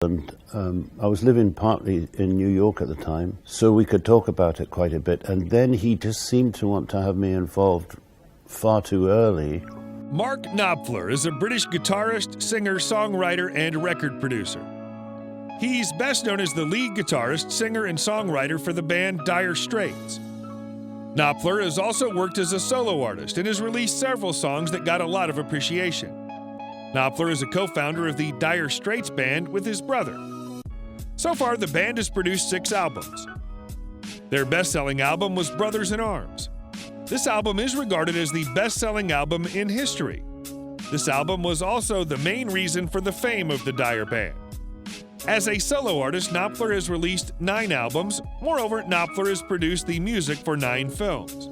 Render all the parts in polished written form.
And I was living partly in New York at the time, so we could talk about it quite a bit. And then he just seemed to want to have me involved far too early. Mark Knopfler is a British guitarist, singer, songwriter, and record producer. He's best known as the lead guitarist, singer, and songwriter for the band Dire Straits. Knopfler has also worked as a solo artist and has released several songs that got a lot of appreciation. Knopfler is a co-founder of the Dire Straits band with his brother. So far, the band has produced 6 albums. Their best-selling album was Brothers in Arms. This album is regarded as the best-selling album in history. This album was also the main reason for the fame of the Dire band. As a solo artist, Knopfler has released 9 albums. Moreover, Knopfler has produced the music for 9 films.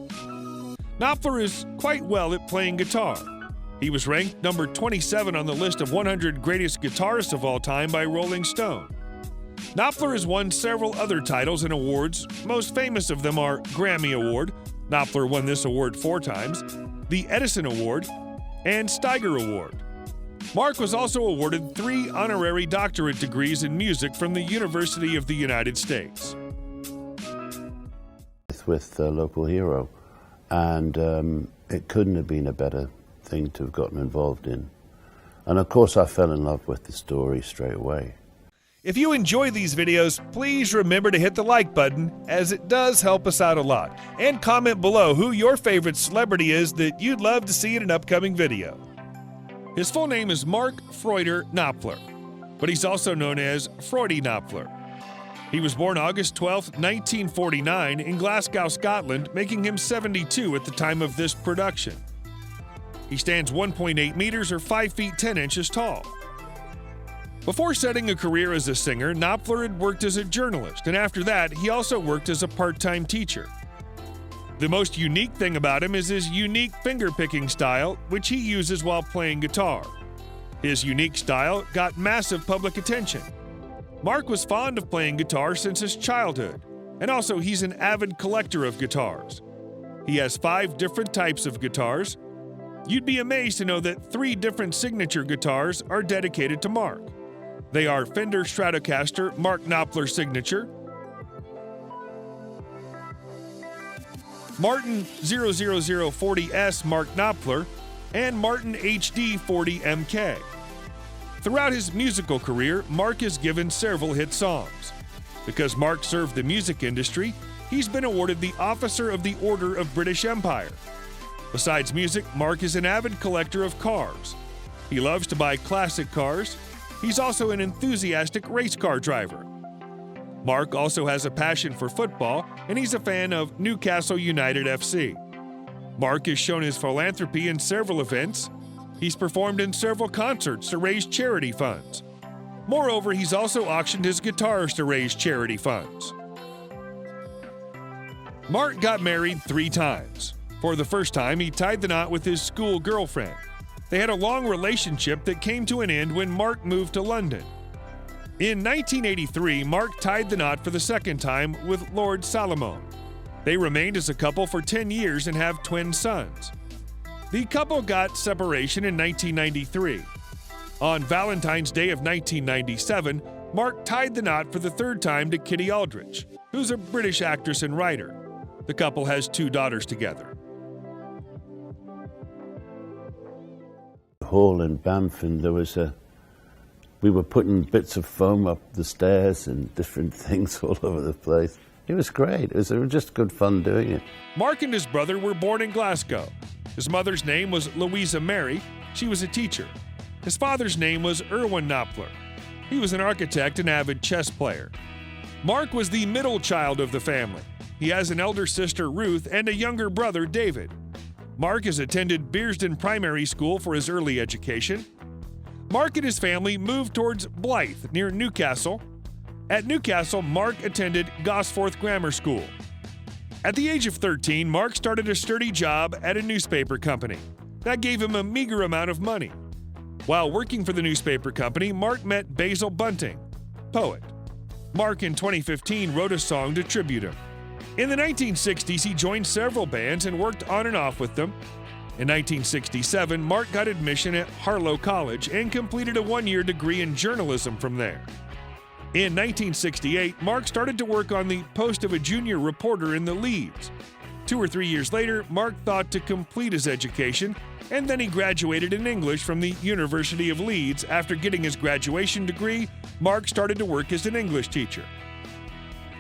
Knopfler is quite well at playing guitar. He was ranked number 27 on the list of 100 greatest guitarists of all time by Rolling Stone. Knopfler has won several other titles and awards. Most famous of them are Grammy Award. Knopfler won this award 4 times, the Edison Award, and Steiger Award. Mark was also awarded 3 honorary doctorate degrees in music from the University of the United States. With Local Hero, and it couldn't have been a better thing to have gotten involved in. And of course I fell in love with the story straight away. If you enjoy these videos, please remember to hit the like button, as it does help us out a lot. And comment below who your favorite celebrity is that you'd love to see in an upcoming video. His full name is Mark Freuder Knopfler, but he's also known as Freudy Knopfler. He was born August 12, 1949 in Glasgow, Scotland, making him 72 at the time of this production. He stands 1.8 meters or 5 feet 10 inches tall. Before setting a career as a singer, Knopfler had worked as a journalist, and after that, he also worked as a part-time teacher. The most unique thing about him is his unique finger-picking style, which he uses while playing guitar. His unique style got massive public attention. Mark was fond of playing guitar since his childhood, and also he's an avid collector of guitars. He has 5 different types of guitars. You'd be amazed to know that 3 different signature guitars are dedicated to Mark. They are Fender Stratocaster Mark Knopfler Signature, Martin 00040S Mark Knopfler, and Martin HD 40 MK. Throughout his musical career, Mark has given several hit songs. Because Mark served the music industry, he's been awarded the Officer of the Order of British Empire. Besides music, Mark is an avid collector of cars. He loves to buy classic cars. He's also an enthusiastic race car driver. Mark also has a passion for football, and he's a fan of Newcastle United FC. Mark has shown his philanthropy in several events. He's performed in several concerts to raise charity funds. Moreover, he's also auctioned his guitars to raise charity funds. Mark got married 3 times. For the first time, he tied the knot with his school girlfriend. They had a long relationship that came to an end when Mark moved to London. In 1983, Mark tied the knot for the second time with Lord Salomon. They remained as a couple for 10 years and have twin sons. The couple got separation in 1993. On Valentine's Day of 1997, Mark tied the knot for the 3rd time to Kitty Aldrich, who's a British actress and writer. The couple has 2 daughters together. Hall in Banff, and we were putting bits of foam up the stairs and different things all over the place. It was great. It was just good fun doing it. Mark and his brother were born in Glasgow. His mother's name was Louisa Mary. She was a teacher. His father's name was Erwin Knopfler. He was an architect and avid chess player. Mark was the middle child of the family. He has an elder sister, Ruth, and a younger brother, David. Mark has attended Bearsden Primary School for his early education. Mark and his family moved towards Blyth, near Newcastle. At Newcastle, Mark attended Gosforth Grammar School. At the age of 13, Mark started a sturdy job at a newspaper company. That gave him a meager amount of money. While working for the newspaper company, Mark met Basil Bunting, poet. Mark in 2015 wrote a song to tribute him. In the 1960s, he joined several bands and worked on and off with them. In 1967, Mark got admission at Harlow College and completed a 1-year degree in journalism from there. In 1968, Mark started to work on the post of a junior reporter in the Leads. 2 or 3 years later, Mark thought to complete his education, and then he graduated in English from the University of Leeds. After getting his graduation degree, Mark started to work as an English teacher.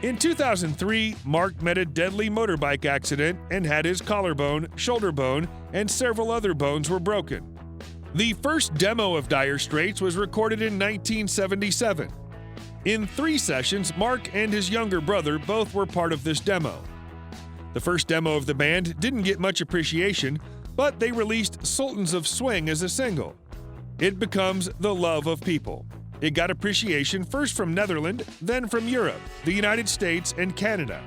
In 2003, Mark met a deadly motorbike accident and had his collarbone, shoulder bone, and several other bones were broken. The first demo of Dire Straits was recorded in 1977. In 3 sessions, Mark and his younger brother both were part of this demo. The first demo of the band didn't get much appreciation, but they released Sultans of Swing as a single. It becomes The Love of People. It got appreciation first from Netherlands, then from Europe, the United States, and Canada.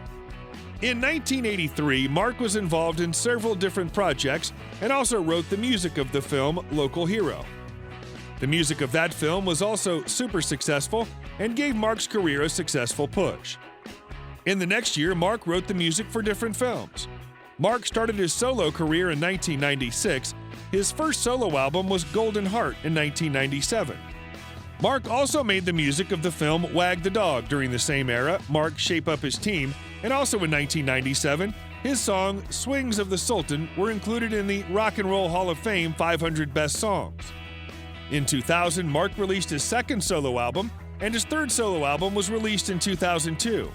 In 1983, Mark was involved in several different projects and also wrote the music of the film Local Hero. The music of that film was also super successful and gave Mark's career a successful push. In the next year, Mark wrote the music for different films. Mark started his solo career in 1996. His first solo album was Golden Heart in 1997. Mark also made the music of the film Wag the Dog during the same era. Mark Shape Up His Team, and also in 1997, his song Swings of the Sultan were included in the Rock and Roll Hall of Fame 500 Best Songs. In 2000, Mark released his second solo album, and his third solo album was released in 2002.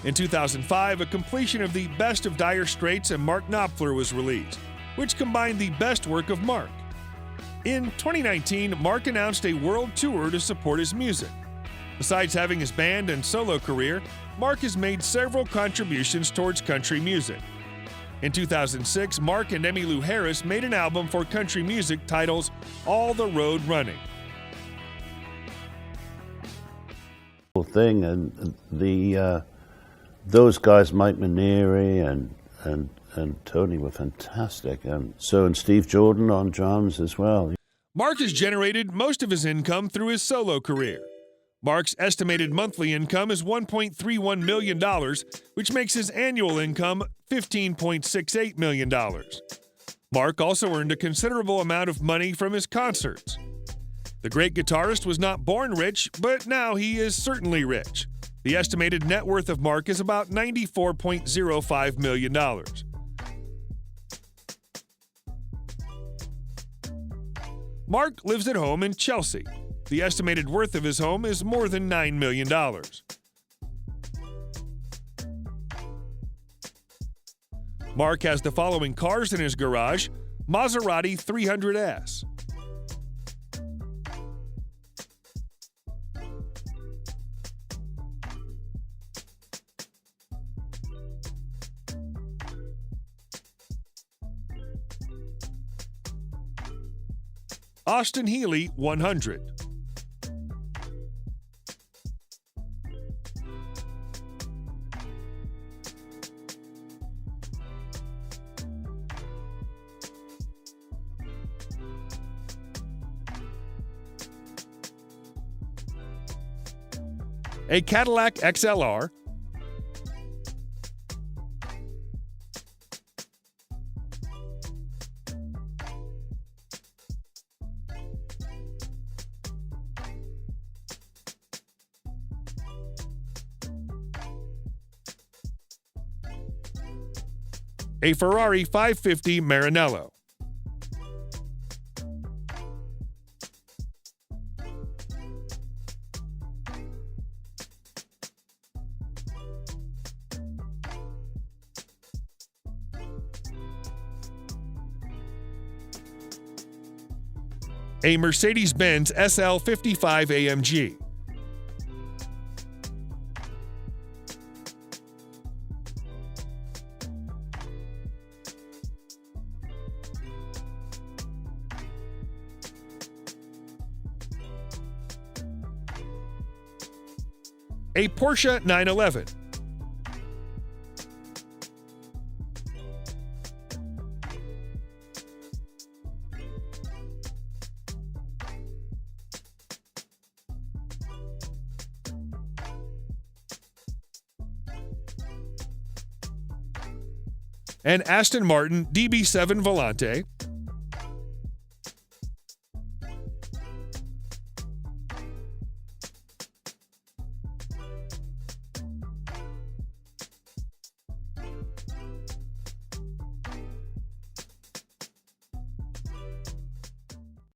In 2005, a completion of the Best of Dire Straits and Mark Knopfler was released, which combined the best work of Mark. In 2019, Mark announced a world tour to support his music. Besides having his band and solo career, Mark has made several contributions towards country music. In 2006, Mark and Emmylou Harris made an album for country music titled All the Road Running. Thing and those guys, Mike Maneri and Tony, were fantastic, and Steve Jordan on drums as well. Mark has generated most of his income through his solo career. Mark's estimated monthly income is $1.31 million, which makes his annual income $15.68 million. Mark also earned a considerable amount of money from his concerts. The great guitarist was not born rich, but now he is certainly rich. The estimated net worth of Mark is about $94.05 million. Mark lives at home in Chelsea. The estimated worth of his home is more than $9 million. Mark has the following cars in his garage: Maserati 300S, Austin Healey 100, a Cadillac XLR, a Ferrari 550 Maranello, a Mercedes-Benz SL55 AMG, a Porsche 911, an Aston Martin DB7 Volante,